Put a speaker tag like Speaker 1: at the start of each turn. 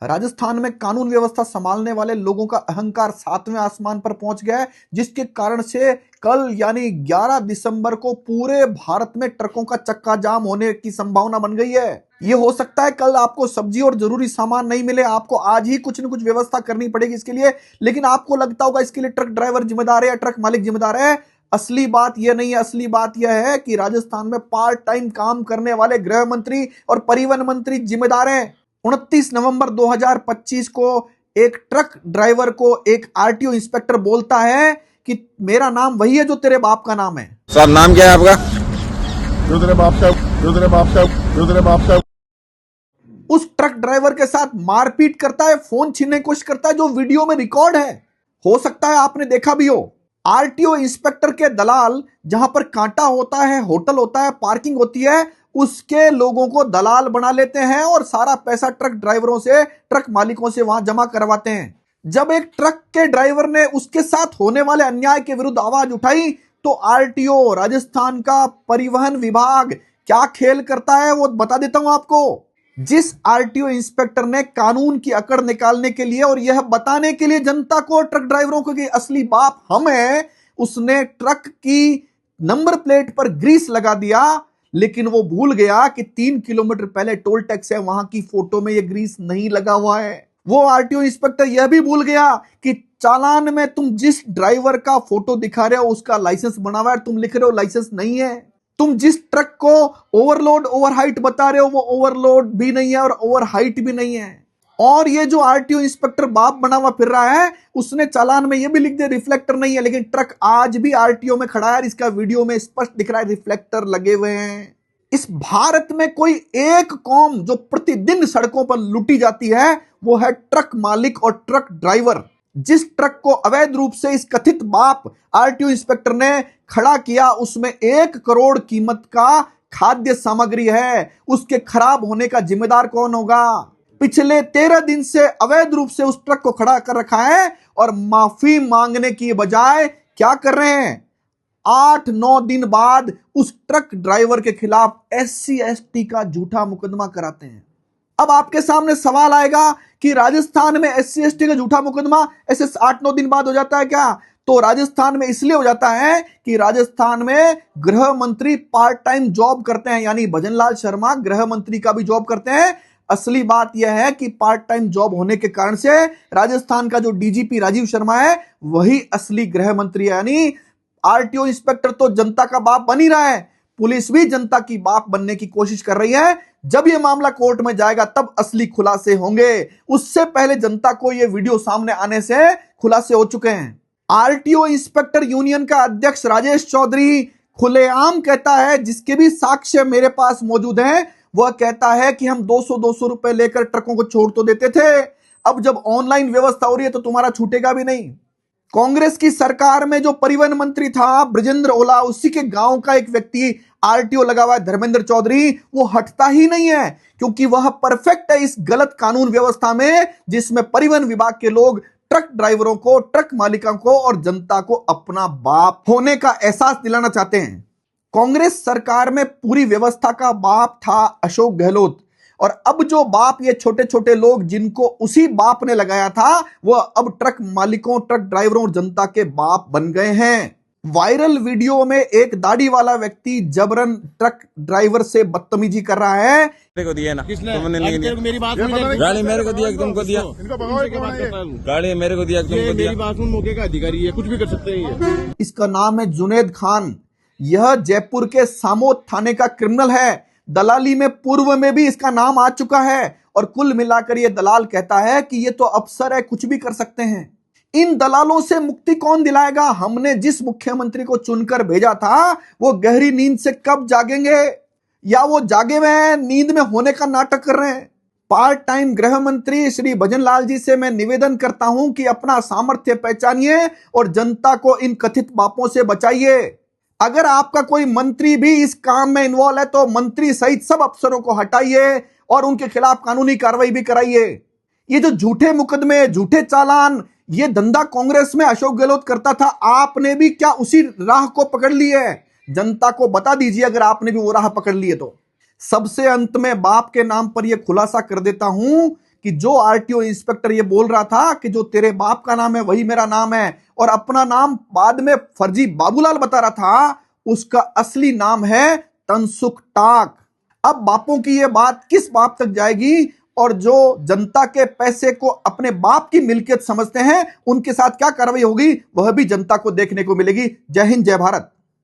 Speaker 1: राजस्थान में कानून व्यवस्था संभालने वाले लोगों का अहंकार 7वें आसमान पर पहुंच गया है, जिसके कारण से कल यानी 11 दिसंबर को पूरे भारत में ट्रकों का चक्का जाम होने की संभावना बन गई है। ये हो सकता है कल आपको सब्जी और जरूरी सामान नहीं मिले, आपको आज ही कुछ न कुछ व्यवस्था करनी पड़ेगी इसके लिए। लेकिन आपको लगता होगा इसके लिए ट्रक ड्राइवर जिम्मेदार है या ट्रक मालिक जिम्मेदार है। असली बात यह नहीं है, असली बात यह है कि राजस्थान में पार्ट टाइम काम करने वाले गृह मंत्री और परिवहन मंत्री जिम्मेदार हैं। 29 नवंबर 2025 को एक ट्रक ड्राइवर को एक आरटीओ इंस्पेक्टर बोलता है कि मेरा नाम वही है जो तेरे बाप का नाम है।
Speaker 2: सर नाम क्या है आपका?
Speaker 3: जो तेरे बाप का
Speaker 1: उस ट्रक ड्राइवर के साथ मारपीट करता है, फोन छीनने की कोशिश करता है, जो वीडियो में रिकॉर्ड है। हो सकता है आपने देखा भी हो। आरटीओ इंस्पेक्टर के दलाल, जहां पर कांटा होता है, होटल होता है, पार्किंग होती है, उसके लोगों को दलाल बना लेते हैं और सारा पैसा ट्रक ड्राइवरों से, ट्रक मालिकों से वहां जमा करवाते हैं। जब एक ट्रक के ड्राइवर ने उसके साथ होने वाले अन्याय के विरुद्ध आवाज उठाई तो आरटीओ, राजस्थान का परिवहन विभाग क्या खेल करता है वो बता देता हूं आपको। जिस आरटीओ इंस्पेक्टर ने कानून की अकड़ निकालने के लिए और यह बताने के लिए जनता को, ट्रक ड्राइवरों को कि असली बाप हम हैं, उसने ट्रक की नंबर प्लेट पर ग्रीस लगा दिया, लेकिन वो भूल गया कि 3 किलोमीटर पहले टोल टैक्स है, वहां की फोटो में यह ग्रीस नहीं लगा हुआ है। वो आरटीओ इंस्पेक्टर यह भी भूल गया कि चालान में तुम जिस ड्राइवर का फोटो दिखा रहे हो उसका लाइसेंस बना हुआ है, तुम लिख रहे हो लाइसेंस नहीं है। तुम जिस ट्रक को ओवरलोड ओवर हाइट बता रहे हो वो ओवरलोड भी नहीं है और ओवर हाइट भी नहीं है। और ये जो आरटीओ इंस्पेक्टर बाप बना हुआ फिर रहा है, उसने चालान में ये भी लिख दिया रिफ्लेक्टर नहीं है, लेकिन ट्रक आज भी आरटीओ में खड़ा है। इसका वीडियो में स्पष्ट दिख रहा है रिफ्लेक्टर लगे हुए हैं। इस भारत में कोई एक कौम जो प्रतिदिन सड़कों पर लूटी जाती है वो है ट्रक मालिक और ट्रक ड्राइवर। जिस ट्रक को अवैध रूप से इस कथित बाप आरटीओ इंस्पेक्टर ने खड़ा किया उसमें 1 करोड़ कीमत का खाद्य सामग्री है, उसके खराब होने का जिम्मेदार कौन होगा? पिछले 13 दिन से अवैध रूप से उस ट्रक को खड़ा कर रखा है और माफी मांगने की बजाय क्या कर रहे हैं? 8-9 दिन बाद उस ट्रक ड्राइवर के खिलाफ SC/ST का झूठा मुकदमा कराते हैं। अब आपके सामने सवाल आएगा कि राजस्थान में SC/ST का झूठा मुकदमा ऐसे 8-9 दिन बाद हो जाता है क्या? तो राजस्थान में इसलिए हो जाता है कि राजस्थान में गृह मंत्री पार्ट टाइम जॉब करते हैं, यानी भजनलाल शर्मा गृह मंत्री का भी जॉब करते हैं। असली बात यह है कि पार्ट टाइम जॉब होने के कारण से राजस्थान का जो डीजीपी राजीव शर्मा है वही असली गृह मंत्री है। यानी आरटीओ इंस्पेक्टर तो जनता का बाप बन ही रहा है, पुलिस भी जनता की बाप बनने की कोशिश कर रही है। जब यह मामला कोर्ट में जाएगा तब असली खुलासे होंगे, उससे पहले जनता को यह वीडियो सामने आने से खुलासे हो चुके हैं। आरटीओ इंस्पेक्टर यूनियन का अध्यक्ष राजेश चौधरी खुलेआम कहता है, जिसके भी साक्ष्य मेरे पास मौजूद हैं, वह कहता है कि हम 200-200 रुपए लेकर ट्रकों को छोड़ तो देते थे, अब जब ऑनलाइन व्यवस्था हो रही है तो तुम्हारा छूटेगा भी नहीं। कांग्रेस की सरकार में जो परिवहन मंत्री था ब्रजेंद्र ओला, उसी के गांव का एक व्यक्ति आरटीओ लगा हुआ है धर्मेंद्र चौधरी, वो हटता ही नहीं है क्योंकि वह परफेक्ट है इस गलत कानून व्यवस्था में जिसमें परिवहन विभाग के लोग ट्रक ड्राइवरों को, ट्रक मालिकों को और जनता को अपना बाप होने का एहसास दिलाना चाहते हैं। कांग्रेस सरकार में पूरी व्यवस्था का बाप था अशोक गहलोत, और अब जो बाप ये छोटे छोटे लोग जिनको उसी बाप ने लगाया था वह अब ट्रक मालिकों, ट्रक ड्राइवरों और जनता के बाप बन गए हैं। वायरल वीडियो में एक दाढ़ी वाला व्यक्ति जबरन ट्रक ड्राइवर से बदतमीजी कर रहा है।
Speaker 2: मेरे को दिया ना,
Speaker 3: किसने?
Speaker 2: तुमने नहीं दिया।
Speaker 3: मेरी बात सुन,
Speaker 2: गाड़ी मेरे को दिया, तुमको दिया।
Speaker 3: इनका भगाओ, ये कौन है ये?
Speaker 2: गाड़ी मेरे को दिया, तुमको दिया।
Speaker 3: मेरी बात सुन, मौके का अधिकारी है, कुछ भी कर सकते हैं ये।
Speaker 1: इसका नाम है जुनेद खान। यह जयपुर के सामोद थाने का क्रिमिनल है। दलाली में पूर्व में भी इसका नाम आ चुका है और कुल मिलाकर यह दलाल कहता है कि ये तो अफसर है, कुछ भी कर सकते हैं। इन दलालों से मुक्ति कौन दिलाएगा? हमने जिस मुख्यमंत्री को चुनकर भेजा था वो गहरी नींद से कब जागेंगे, या वो जागे हुए हैं, नींद में होने का नाटक कर रहे हैं? पार्ट टाइम गृह मंत्री श्री भजनलाल जी से मैं निवेदन करता हूं कि अपना सामर्थ्य पहचानिए और जनता को इन कथित बापों से बचाइए। अगर आपका कोई मंत्री भी इस काम में इन्वॉल्व है तो मंत्री सहित सब अफसरों को हटाइए और उनके खिलाफ कानूनी कार्रवाई भी कराइए। ये जो झूठे मुकदमे, झूठे चालान, ये धंधा कांग्रेस में अशोक गहलोत करता था, आपने भी क्या उसी राह को पकड़ ली है? जनता को बता दीजिए अगर आपने भी वो राह पकड़ ली है तो। सबसे अंत में बाप के नाम पर यह खुलासा कर देता हूं कि जो आरटीओ इंस्पेक्टर ये बोल रहा था कि जो तेरे बाप का नाम है वही मेरा नाम है, और अपना नाम बाद में फर्जी बाबूलाल बता रहा था, उसका असली नाम है तनसुख टाक। अब बापों की ये बात किस बाप तक जाएगी, और जो जनता के पैसे को अपने बाप की मिल्कियत समझते हैं उनके साथ क्या कार्रवाई होगी, वह भी जनता को देखने को मिलेगी। जय हिंद, जय भारत।